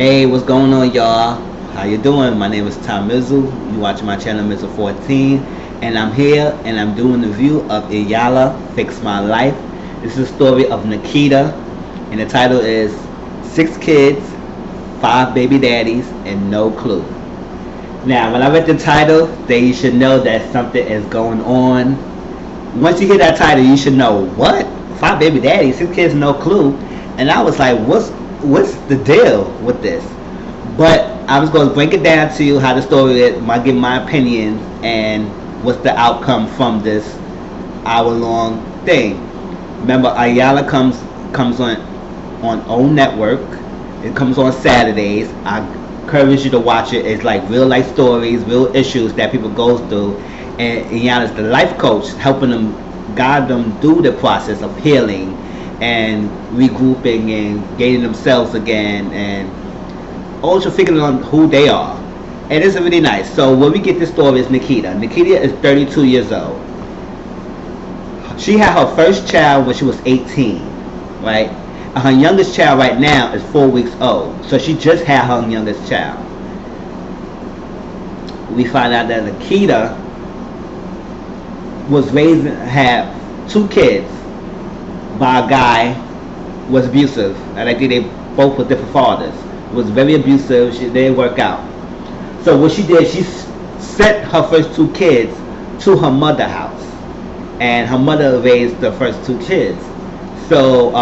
Hey, what's going on, y'all? How you doing? My name is Mizzle. You watching my channel, Mizzle 14, and I'm here and I'm doing the review of Iyanla, Fix My Life. This is a story of Nakeda, and the title is 6 kids, 5 baby daddies, and no clue. Now, when I read the title, then you should know that something is going on. Once you hear that title, you should know what? 5 baby daddies, 6 kids, no clue. And I was like, what's the deal with this? But I was going to break it down to you how the story is, might give my opinion and what's the outcome from this hour-long thing. Remember, Iyanla comes on own network. It comes on Saturdays. I encourage you to watch it. It's like real life stories, real issues that people go through, and Iyanla's the life coach, helping them, guide them through the process of healing and regrouping and gaining themselves again, and also figuring out who they are. And it's really nice. So when we get this story is Nakeda. Nakeda is 32 years old. She had her first child when she was 18, right? And her youngest child right now is 4 weeks old. So she just had her youngest child. We find out that Nakeda had 2 kids by a guy was abusive, and I think they both were different fathers. Was very abusive. They didn't work out. So what she did, she sent her first 2 kids to her mother's house, and her mother raised the first 2 kids. So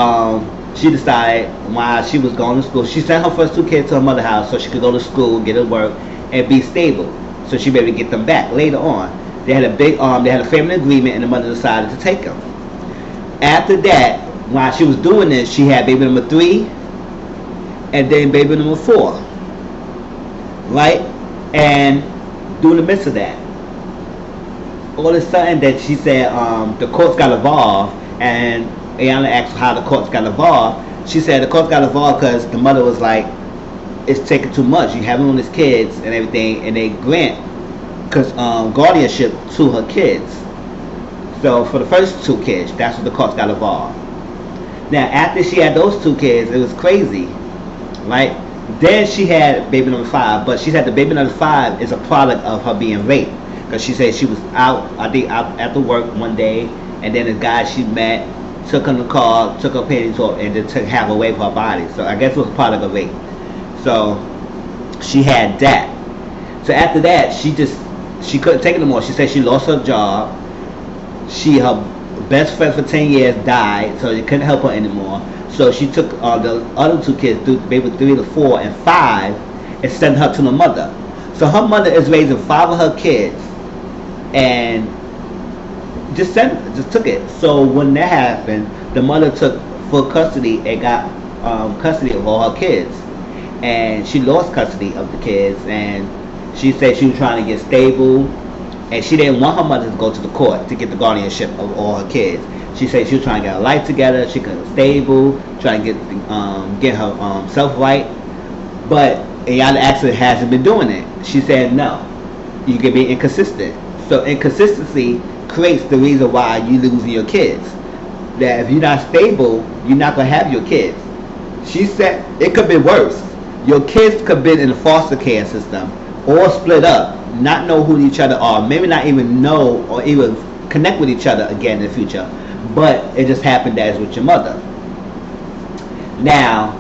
she decided while she was going to school, she sent her first 2 kids to her mother's house so she could go to school, get to work, and be stable. So she maybe get them back later on. They had a family agreement, and the mother decided to take them. After that, while she was doing this, she had baby number 3, and then baby number 4, right? And during the midst of that, all of a sudden that she said the courts got involved, and Iyanla asked how the courts got involved. She said the courts got involved because the mother was like, it's taking too much. You have all these kids and everything, and they grant guardianship to her kids. So for the first 2 kids, that's what the courts got involved. Now after she had those 2 kids, it was crazy, right? Then she had baby number 5, but she said the baby number 5 is a product of her being raped, because she said she was out after work one day, and then the guy she met took her in the car, took her panties off, and then took half away from her body. So I guess it was a product of rape. So she had that. So after that, she couldn't take it anymore. She said she lost her job. Her best friend for 10 years died, so they couldn't help her anymore. So she took the other 2 kids, baby 3 to 4 and 5, and sent her to the mother. So her mother is raising 5 of her kids, and just took it. So when that happened, the mother took full custody and got custody of all her kids, and she lost custody of the kids. And she said she was trying to get stable, and she didn't want her mother to go to the court to get the guardianship of all her kids. She said she was trying to get her life together. She could be stable, trying to get her self right. But Iyanla actually hasn't been doing it. She said no, you can be inconsistent. So inconsistency creates the reason why you losing your kids. That if you're not stable, you're not gonna have your kids. She said it could be worse. Your kids could be in the foster care system or split up, not know who each other are, maybe not even know or even connect with each other again in the future. But it just happened that it's with your mother. Now,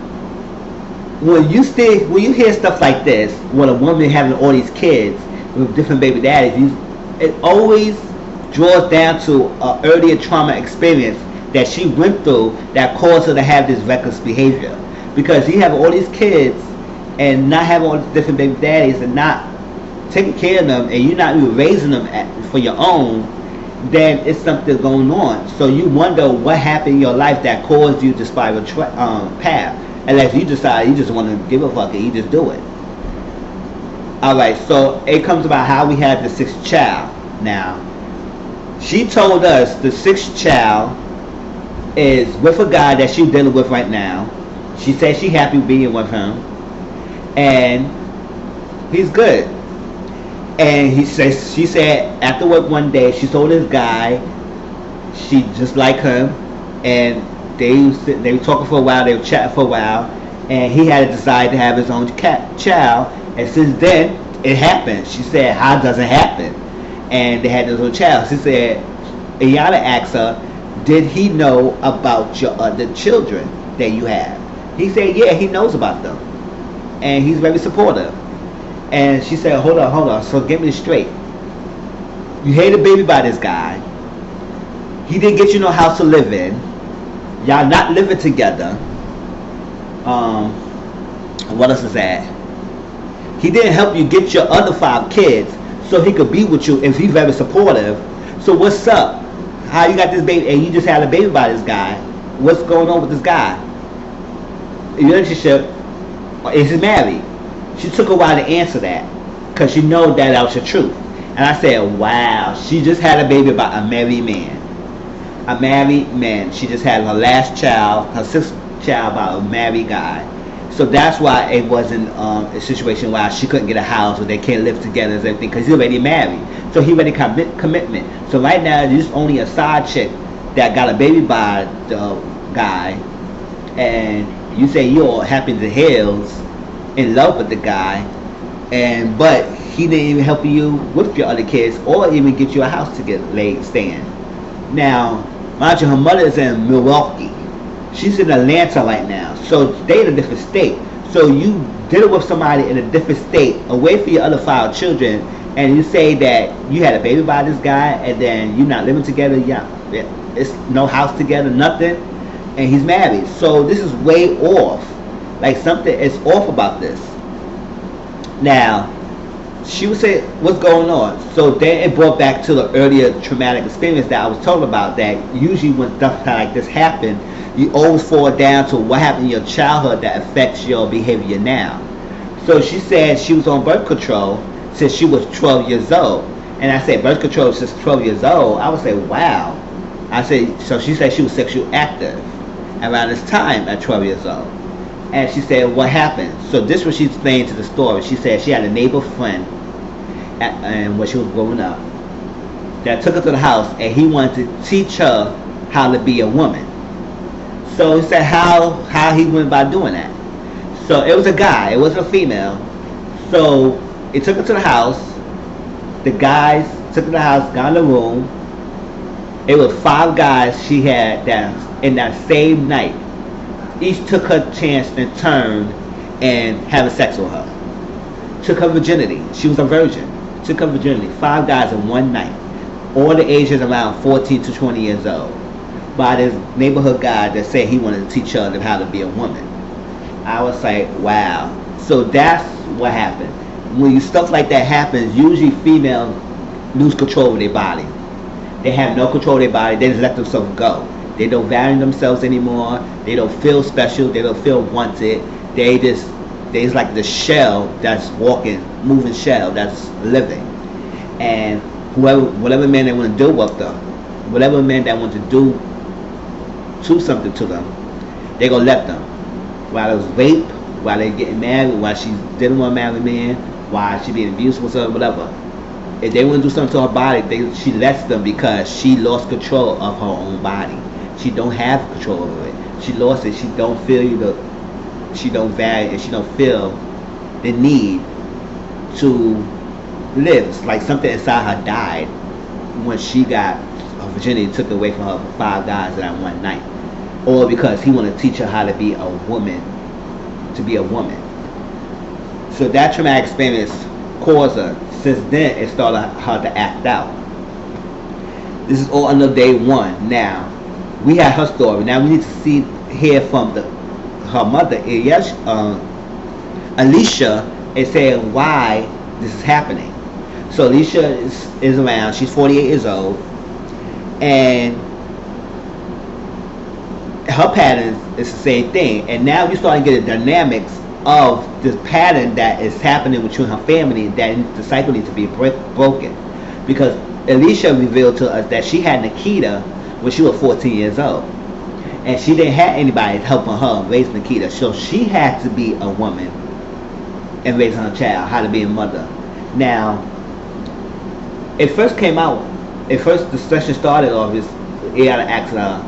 when you hear stuff like this, when a woman having all these kids with different baby daddies, it always draws down to an earlier trauma experience that she went through that caused her to have this reckless behavior. Because you have all these kids and not having all these different baby daddies and not taking care of them, and you're not even raising them for your own, then it's something going on. So you wonder what happened in your life that caused you to spiral path. Unless you decide you just want to give a fuck and you just do it. Alright, so it comes about how we had the 6th child. Now, she told us the 6th child is with a guy that she's dealing with right now. She said she's happy being with him, and he's good. And she said after work one day, she saw this guy, she just like him, and they were talking for a while, they were chatting for a while, and he had a desire to have his own child. And since then, it happened. She said, "How does it happen?" And they had this little child. She said, Iyanla asked her, "Did he know about your other children that you have?" He said, "Yeah, he knows about them, and he's very supportive." And she said, hold on. So get me this straight. You had a baby by this guy. He didn't get you no house to live in. Y'all not living together. What else is that? He didn't help you get your other 5 kids so he could be with you if he's very supportive. So what's up? How you got this baby and you just had a baby by this guy? What's going on with this guy? Your relationship, is he married? She took a while to answer that because she know that was the truth. And I said, wow, she just had a baby by a married man. A married man. She just had her last child, her 6th child, by a married guy. So that's why it wasn't a situation where she couldn't get a house or they can't live together and everything, because he's already married. So he already commitment. So right now, there's only a side chick that got a baby by the guy, and you say you're happy as hills, in love with the guy, but he didn't even help you with your other kids or even get you a house to get stay in. Now, mind you, her mother is in Milwaukee. She's in Atlanta right now, so they in a different state. So you dealing with somebody in a different state, away from your other 5 children, and you say that you had a baby by this guy, and then you're not living together. Yeah, it's no house together, nothing, and he's married. So this is way off. Like something is off about this. Now, she would say, "What's going on?" So then it brought back to the earlier traumatic experience that I was talking about. That usually when stuff like this happen, you always fall down to what happened in your childhood that affects your behavior now. So she said she was on birth control since she was 12 years old. And I said, birth control since 12 years old? I would say, wow. I said, so she said she was sexually active around this time at 12 years old. And she said, what happened? So this was she explained to the story. She said she had a neighbor friend and when she was growing up that took her to the house, and he wanted to teach her how to be a woman. So he said how he went about doing that. So it was a guy, it wasn't a female. So he took her to the house. The guys took her to the house, got in the room. It was 5 guys she had that in that same night. Each took her chance in turn and having sex with her. Took her virginity. She was a virgin. Took her virginity. 5 guys in one night. All the ages around 14 to 20 years old. By this neighborhood guy that said he wanted to teach her how to be a woman. I was like, wow. So that's what happened. When stuff like that happens, usually females lose control of their body. They have no control of their body. They just let themselves go. They don't value themselves anymore. They don't feel special. They don't feel wanted. They just like the shell that's walking, moving shell that's living. And whatever man they want to do with them, whatever man that want to do something to them, they gonna let them. While it was rape, while they getting married, while she's dealing with a married man, while she being abused with her, whatever. If they want to do something to her body, she lets them because she lost control of her own body. She don't have control over it. She lost it. She don't feel she don't value, and she don't feel the need to live. It's like something inside her died when she got her virginity took away from her for 5 guys that one night. Or because he wanted to teach her how to be a woman, So that traumatic experience caused her. Since then, it started her to act out. This is all under day 1. Now, we had her story. Now we need to hear from her mother, Alicia, is saying why this is happening. So Alicia is around. She's 48 years old, and her pattern is the same thing. And now you're starting to get the dynamics of this pattern that is happening with you and her family, that the cycle needs to be broken. Because Alicia revealed to us that she had Nakeda when she was 14 years old. And she didn't have anybody helping her raise Nakeda. So she had to be a woman and raise her child, how to be a mother. Now, it first came out, the session started off is Iyanla asked her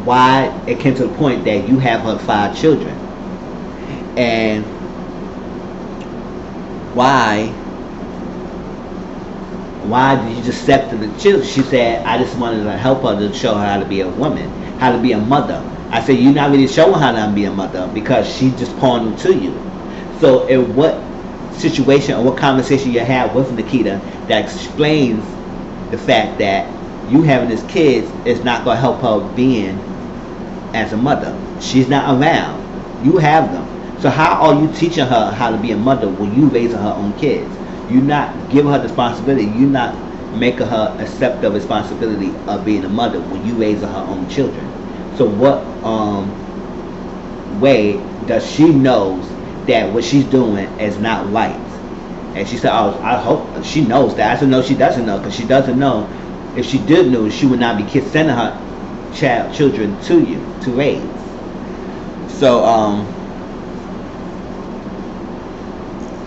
why it came to the point that you have her 5 children. And why did you just accept the children? She said, I just wanted to help her to show her how to be a woman, how to be a mother. I said, you're not really showing her how to be a mother because she just pawned them to you. So in what situation or what conversation you have with Nakeda that explains the fact that you having these kids is not going to help her being as a mother? She's not around. You have them. So how are you teaching her how to be a mother when you raising her own kids? You're not giving her the responsibility. You're not making her accept the responsibility of being a mother when you raising her own children. So what way does she knows that what she's doing is not right? And she said, oh, I hope she knows that. I said, no, she doesn't know, because she doesn't know. If she did know, she would not be sending her children to you to raise. So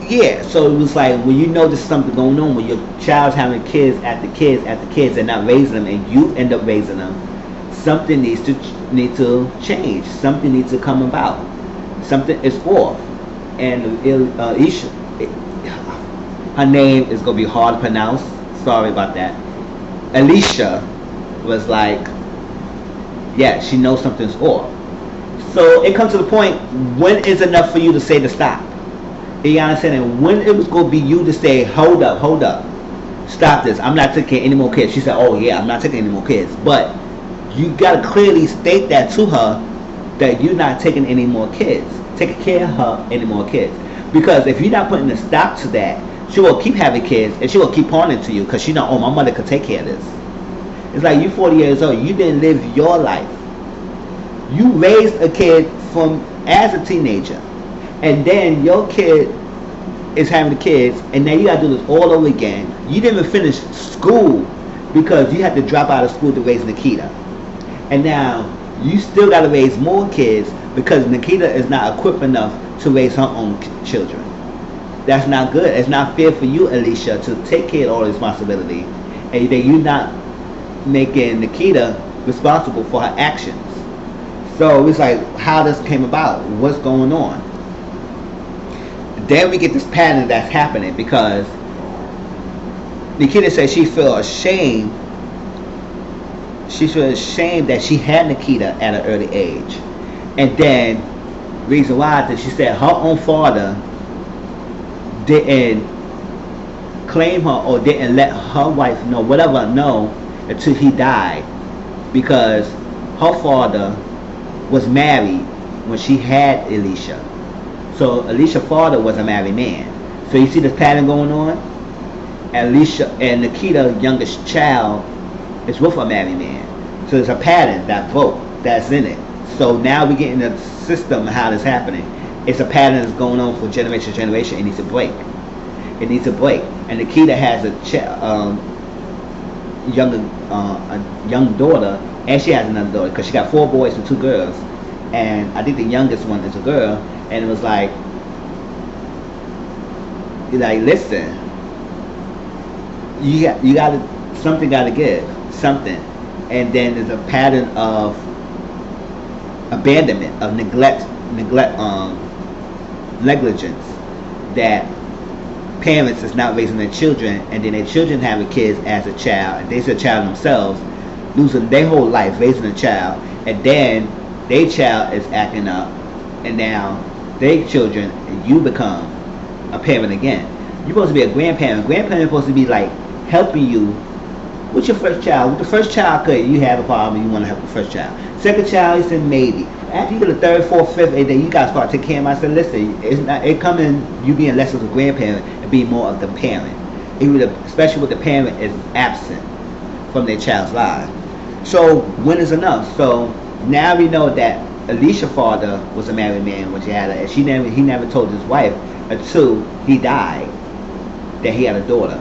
yeah, so it was like when you know there's something going on, when your child's having kids after kids after kids and not raising them, and you end up raising them, something needs to change. Something needs to come about. Something is off. And Isha, her name is gonna be hard to pronounce. Sorry about that. Alicia was like, yeah, she knows something's off. So it comes to the point, when is enough for you to say to stop? Iyanla said, and when it was going to be you to say, hold up, stop this, I'm not taking any more kids. She said, oh yeah, I'm not taking any more kids. But you got to clearly state that to her, that you're not taking any more kids, taking care of her any more kids. Because if you're not putting a stop to that, she will keep having kids, and she will keep pawning to you, because she know, oh, my mother could take care of this. It's like you 40 years old, you didn't live your life. You raised a kid as a teenager, and then your kid is having the kids, and now you got to do this all over again. You didn't even finish school because you had to drop out of school to raise Nakeda. And now you still got to raise more kids because Nakeda is not equipped enough to raise her own children. That's not good. It's not fair for you, Alicia, to take care of all the responsibility, and then you're not making Nakeda responsible for her actions. So it's like, how this came about, what's going on. Then we get this pattern that's happening because Nakeda says she feels ashamed. She feels ashamed that she had Nakeda at an early age. And then, reason why is that she said her own father didn't claim her or didn't let her wife know, whatever, know until he died. Because her father was married when she had Alicia. So Alicia's father was a married man. So you see this pattern going on? Alicia and Nakeda's youngest child is with a married man. So there's a pattern that broke, that's in it. So now we get in the system of how this is happening. It's a pattern that's going on for generation to generation. It needs to break. It needs to break. And Nakeda has a young daughter, and she has another daughter, because she got 4 boys and 2 girls. And I think the youngest one is a girl. And it was like, listen, you gotta, something gotta give, something. And then there's a pattern of abandonment, of neglect, negligence, that parents is not raising their children, and then their children having kids as a child, and they're a child themselves, losing their whole life raising a child, and then their child is acting up, and now their children, and you become a parent again. You're supposed to be a grandparent. Grandparent is supposed to be like helping you with your first child. With the first child, you have a problem and you want to help the first child. Second child, you said maybe. After you get the third, fourth, fifth, and then you gotta start taking care of myself. Listen, it's not, it come in you being less of a grandparent and being more of the parent. Especially when the parent is absent from their child's life. So when is enough? So now we know that Alicia's father was a married man when she had her, and he never told his wife until he died that he had a daughter.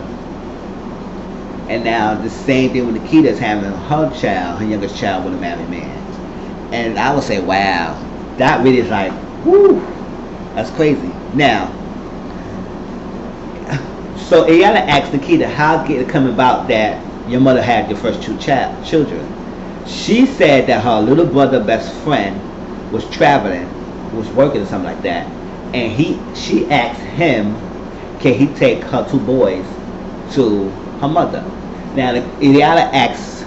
And now the same thing with Nakeda is having her child, her youngest child, with a married man. And I would say, wow, that really is like, whoo, that's crazy. Now, so Iyanla asked Nakeda, how did it come about that your mother had your first 2 children? She said that her little brother best friend was traveling, was working or something like that, and she asked him, can he take her two boys to her mother? Now Iyanla asks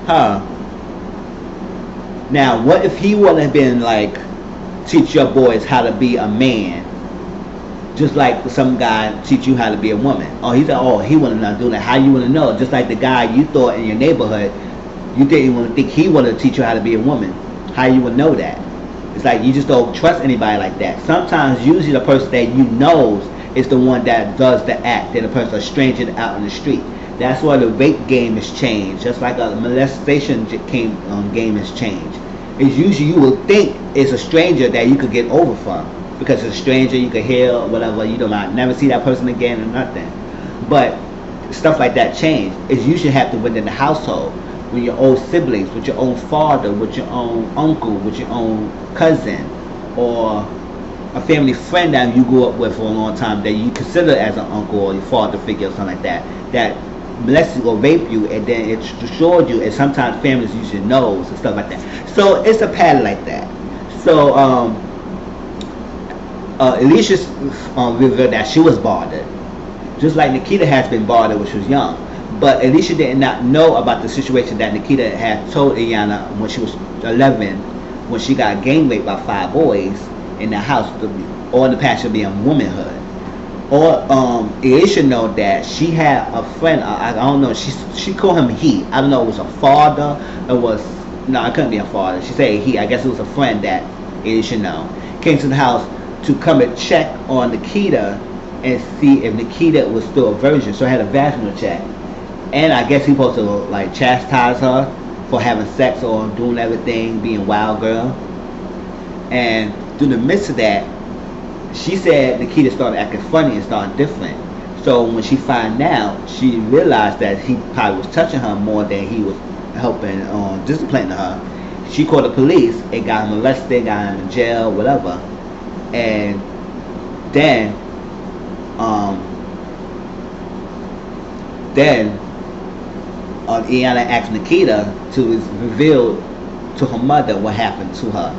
her, now what if he would have been like, teach your boys how to be a man, just like some guy teach you how to be a woman? Oh, he said, oh, he would not do that. How you want to know? Just like the guy you thought in your neighborhood, you didn't want to think he wanted to teach you how to be a woman. How you would know that? It's like you just don't trust anybody like that. Sometimes, usually the person that you knows is the one that does the act than the person, a stranger out in the street. That's why the rape game has changed. Just like a molestation game has changed. It's usually you will think it's a stranger that you could get over from, because it's a stranger, you could hear or whatever, you don't never see that person again or nothing. But stuff like that change. It's usually happen within the household, with your own siblings, with your own father, with your own uncle, with your own cousin, or a family friend that you grew up with for a long time that you consider as an uncle or your father figure or something like that, that molested or raped you and then it destroyed you. And sometimes families usually knows and stuff like that. So it's a pattern like that. So Alicia revealed that she was bothered, just like Nakeda has been bothered when she was young. But Alicia did not know about the situation that Nakeda had told Iyanla when she was 11, when she got gang raped by 5 boys in the house, all in the passion of being womanhood. Or Alicia know that she had a friend, I don't know, she called him he. I don't know, it was a father, it was, no, it couldn't be a father. She said he, I guess it was a friend that Alicia know. Came to the house to come and check on Nakeda and see if Nakeda was still a virgin. So I had a vaginal check. And I guess he supposed to like chastise her for having sex or doing everything, being a wild girl. And through the midst of that, she said Nakeda started acting funny and started different. So when she found out, she realized that he probably was touching her more than he was helping disciplining her. She called the police. It got him arrested, got him in jail, whatever. And then Iyanla asked Nakeda to reveal to her mother what happened to her.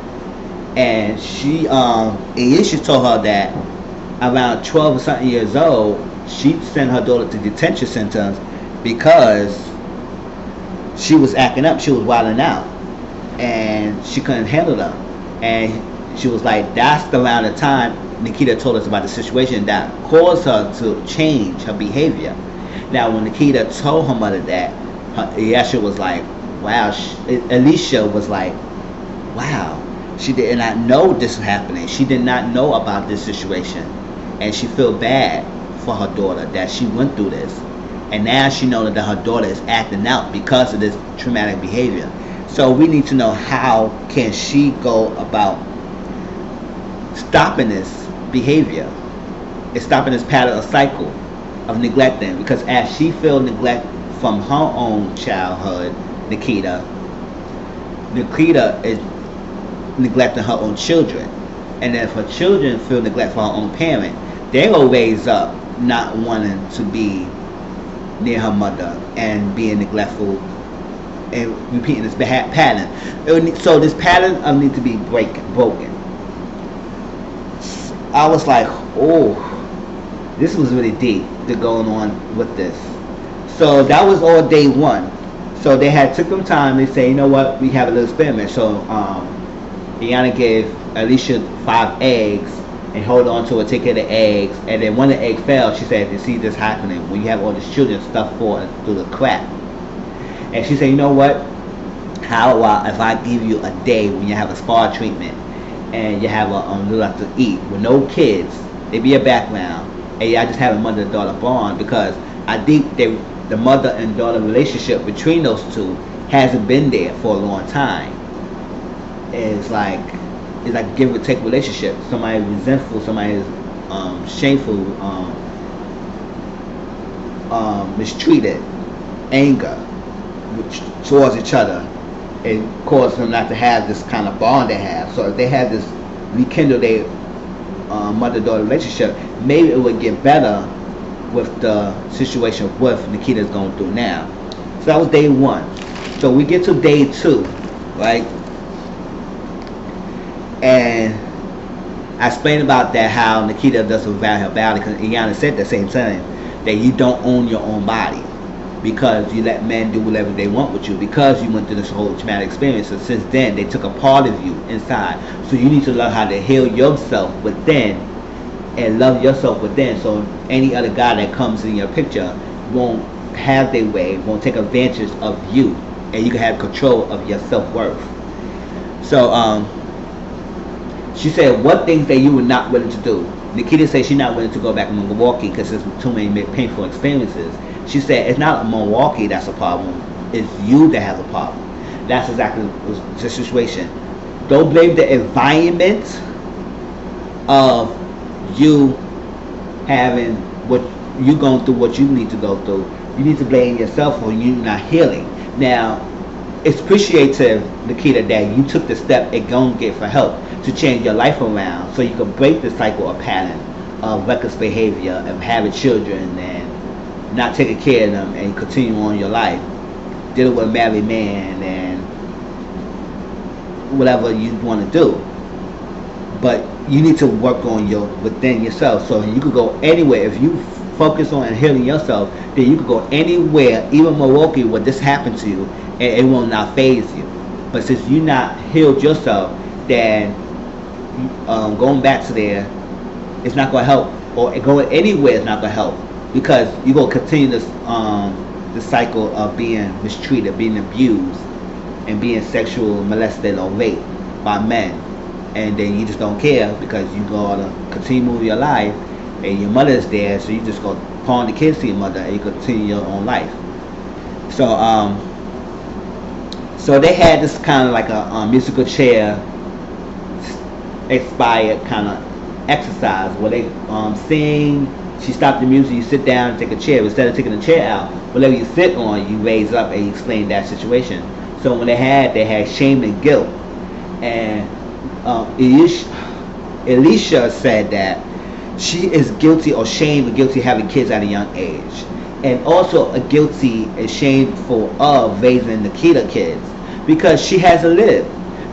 And she told her that around 12 or something years old, she sent her daughter to detention centers because she was acting up, she was wilding out, and she couldn't handle them. And she was like, that's the amount of time Nakeda told us about the situation that caused her to change her behavior. Now, when Nakeda told her mother that, Alicia was like, wow. Alicia was like, wow. She did not know this was happening. She did not know about this situation. And she felt bad for her daughter that she went through this. And now she knows that her daughter is acting out because of this traumatic behavior. So we need to know how can she go about stopping this behavior. It's stopping this pattern or cycle of neglecting. Because as she feels neglect from her own childhood, Nakeda is neglecting her own children. And if her children feel neglect for her own parent, they will raise up not wanting to be near her mother and being neglectful and repeating this pattern. So this pattern needs to be broken. I was like, oh, this was really deep to going on with this. So that was all day one. So they had took them time. They say, you know what, we have a little experiment. So Iyanla gave Alicia 5 eggs and hold on to it, take care of the eggs. And then when the egg fell, she said, you see this happening when you have all these children stuff falling through the crack. And she said, you know what, how about if I give you a day when you have a spa treatment and you have a little to eat with no kids, they be a background, and y'all just have a mother-daughter bond, because I think the mother and daughter relationship between those two hasn't been there for a long time. It's like a give or take relationship. Somebody is resentful, somebody is shameful, mistreated, anger towards each other. It causes them not to have this kind of bond they have. So if they have this rekindle their mother-daughter relationship, maybe it would get better with the situation with Nakeda's going through now. So that was day one. So we get to day two, right? And I explained about that, how Nakeda doesn't value her body, because Iyanla said at the same time that you don't own your own body, because you let men do whatever they want with you, because you went through this whole traumatic experience. So since then, they took a part of you inside. So you need to learn how to heal yourself within and love yourself within. So any other guy that comes in your picture won't have their way, won't take advantage of you, and you can have control of your self-worth. So she said, what things that you were not willing to do? Nakeda said she's not willing to go back to Milwaukee because there's too many painful experiences. She said it's not Milwaukee that's a problem, it's you that has a problem. That's exactly the situation. Don't blame the environment of you having what you going through, what you need to go through. You need to blame yourself for you not healing. Now, it's appreciative, Nakeda, that you took the step and go and get for help to change your life around, so you can break the cycle or pattern of reckless behavior, of having children and not taking care of them, and continue on your life, dealing with a married man and whatever you want to do. But you need to work on within yourself, so you could go anywhere. If you focus on healing yourself, then you could go anywhere, even Milwaukee, where this happened to you, and it will not phase you. But since you not healed yourself, then going back to there, it's not going to help, or going anywhere is not going to help, because you're going to continue this cycle of being mistreated, being abused, and being sexual molested or raped by men, and then you just don't care because you're going to continue moving your life, and your mother's there, so you just go pawn the kids to your mother, and you continue your own life. So they had this kind of like a musical chair expired kind of exercise where they sing. She stopped the music, you sit down and take a chair. Instead of taking the chair out, whatever you sit on, you raise up and you explain that situation. So when they had shame and guilt. And Alicia said that she is guilty or shame and guilty of having kids at a young age. And also a guilty and shameful of raising Nakeda kids, because she hasn't lived.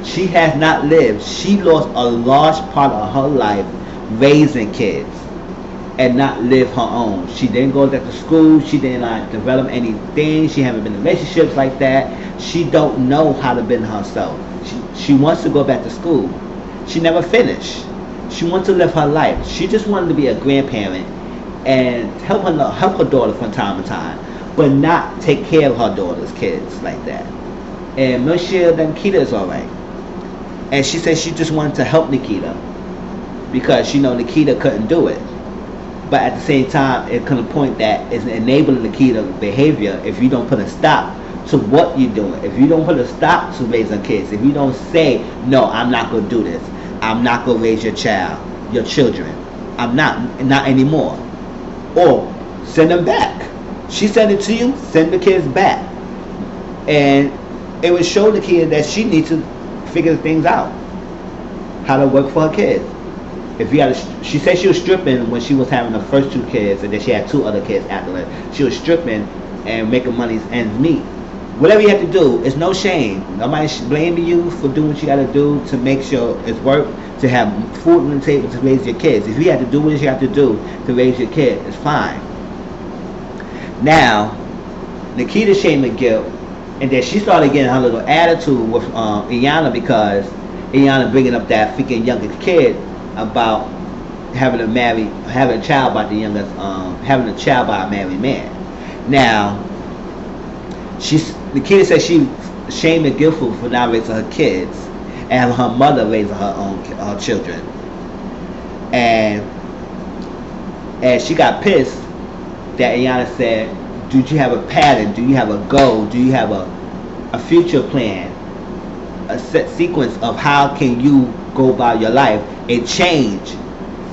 She has not lived. She lost a large part of her life raising kids and not live her own. She didn't go back to school. She didn't develop anything. She haven't been in relationships like that. She don't know how to be herself. She wants to go back to school. She never finished. She wants to live her life. She just wanted to be a grandparent and help her daughter from time to time, but not take care of her daughter's kids like that. And Michelle Nakeda is alright. And she said she just wanted to help Nakeda because she know Nakeda couldn't do it. But at the same time, it could point that it's enabling Nakeda behavior if you don't put a stop to what you're doing. If you don't put a stop to raising kids, if you don't say, no, I'm not going to do this. I'm not going to raise your child, your children. I'm not anymore. Or send them back. She sent it to you, send the kids back. And it would show the kid that she needs to figure things out, how to work for her kids. If you had she said she was stripping when she was having the first two kids, and then she had two other kids after that. She was stripping and making money ends meet. Whatever you have to do, it's no shame. Nobody's blaming you for doing what you got to do to make sure it's work, to have food on the table to raise your kids. If you have to do what you have to do to raise your kid, it's fine. Now, Nakeda's shame and guilt, and then she started getting her little attitude with Iyanla, because Iyanla bringing up that freaking youngest kid about having a child by the youngest, having a child by a married man. Now, Nakeda said she shamed and guiltful for not raising her kids, and her mother raising her children, and she got pissed that Iyanla said, do you have a pattern? Do you have a goal? Do you have a future plan? A set sequence of how can you go about your life and change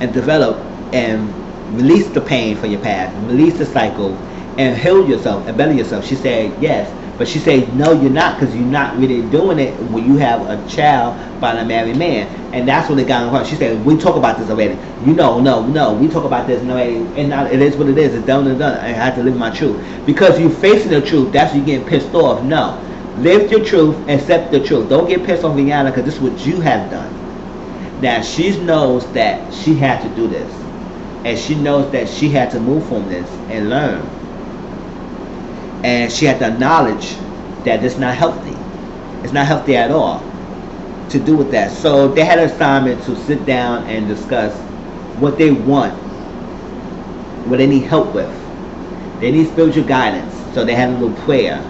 and develop and release the pain from your past, release the cycle, and heal yourself and better yourself? She said yes, but she said no, you're not, because you're not really doing it when you have a child by a married man. And that's when it got on her. She said, we talk about this already. No, we talk about this already, and now it is what it is. It's done and done. I have to live my truth. Because you facing the truth, that's when you're getting pissed off. No. Live your truth, accept the truth. Don't get pissed off Iyanla, because this is what you have done. Now she knows that she had to do this, and she knows that she had to move from this and learn, and she had to acknowledge that it's not healthy. It's not healthy at all to do with that. So they had an assignment to sit down and discuss what they want, what they need help with. They need spiritual guidance, so they had a little prayer.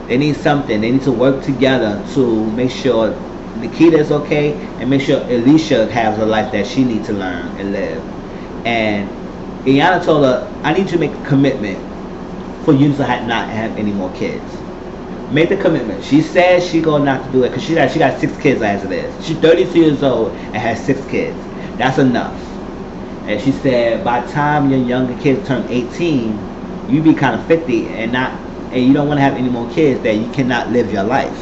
They need something. They need to work together to make sure Nakeda is okay and make sure Alicia has a life that she needs to learn and live. And Iyanla told her, I need you to make a commitment for you to not have any more kids. Make the commitment. She said she gonna not to do it because she got 6 kids as it is. She's 32 years old and has 6 kids. That's enough. And she said by the time your younger kids turn 18, you be kind of 50 and you don't want to have any more kids, that you cannot live your life.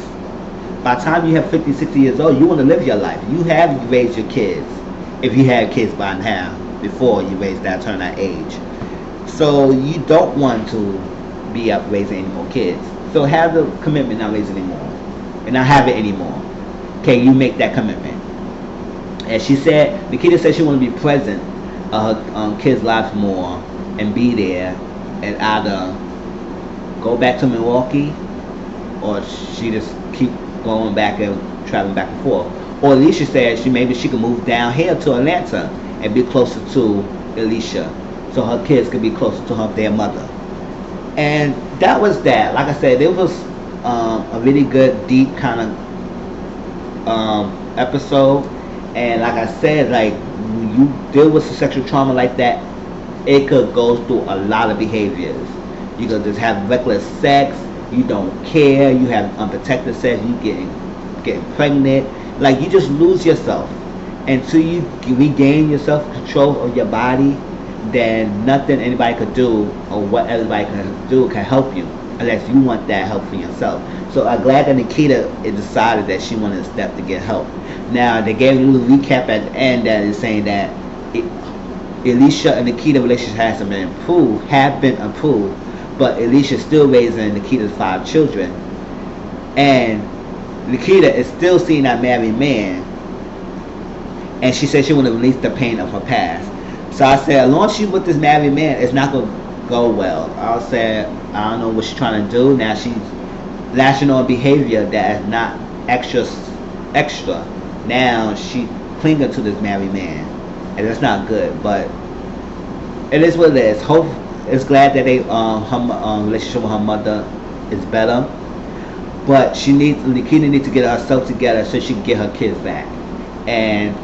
By the time you have 50, 60 years old, you want to live your life. You have raised your kids, if you had kids by now, before you turn that age. So you don't want to be up raising any more kids. So have the commitment not raise anymore, and not have it anymore. Okay, you make that commitment. And she said, Nakeda said she want to be present of her kids' lives more and be there, and either go back to Milwaukee, or she just keep going back and traveling back and forth. Or Alicia said maybe she could move down here to Atlanta and be closer to Alicia, so her kids could be closer to their mother. And that was that. Like I said, it was a really good, deep kind of episode. And like I said, like when you deal with some sexual trauma like that, it could go through a lot of behaviors. You could just have reckless sex. You don't care. You have unprotected sex. You getting pregnant. Like you just lose yourself. Until you regain your self-control of your body, then nothing anybody could do or what everybody can do can help you unless you want that help for yourself. So I'm glad that Nakeda decided that she wanted to step to get help. Now they gave a little recap at the end that is saying that Alicia and Nakeda relationship has been improved, but Alicia is still raising Nakeda's 5 children, and Nakeda is still seeing that married man, and she said she want to release the pain of her past. So I said, as long as she's with this married man, it's not going to go well. I said, I don't know what she's trying to do. Now she's lashing on behavior that is not extra. Now she clinging to this married man, and that's not good. But it is what it is. Hope it's glad that her relationship with her mother is better. But Nakeda needs to get herself together so she can get her kids back, and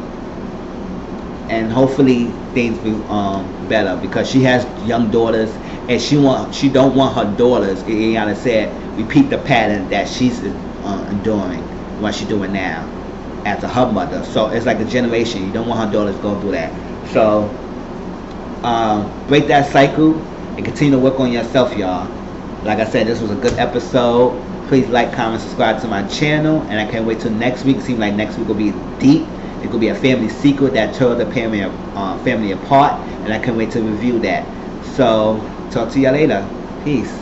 hopefully things be better, because she has young daughters, and she don't want her daughters, Iyanla said, repeat the pattern that she's enduring, what she's doing now after her mother. So it's like a generation. You don't want her daughters going through that. So break that cycle and continue to work on yourself, y'all. Like I said, this was a good episode. Please like, comment, subscribe to my channel, and I can't wait till next week. Seems like next week will be deep. It could be a family secret that tore the family apart, and I can't wait to review that. So talk to y'all later. Peace.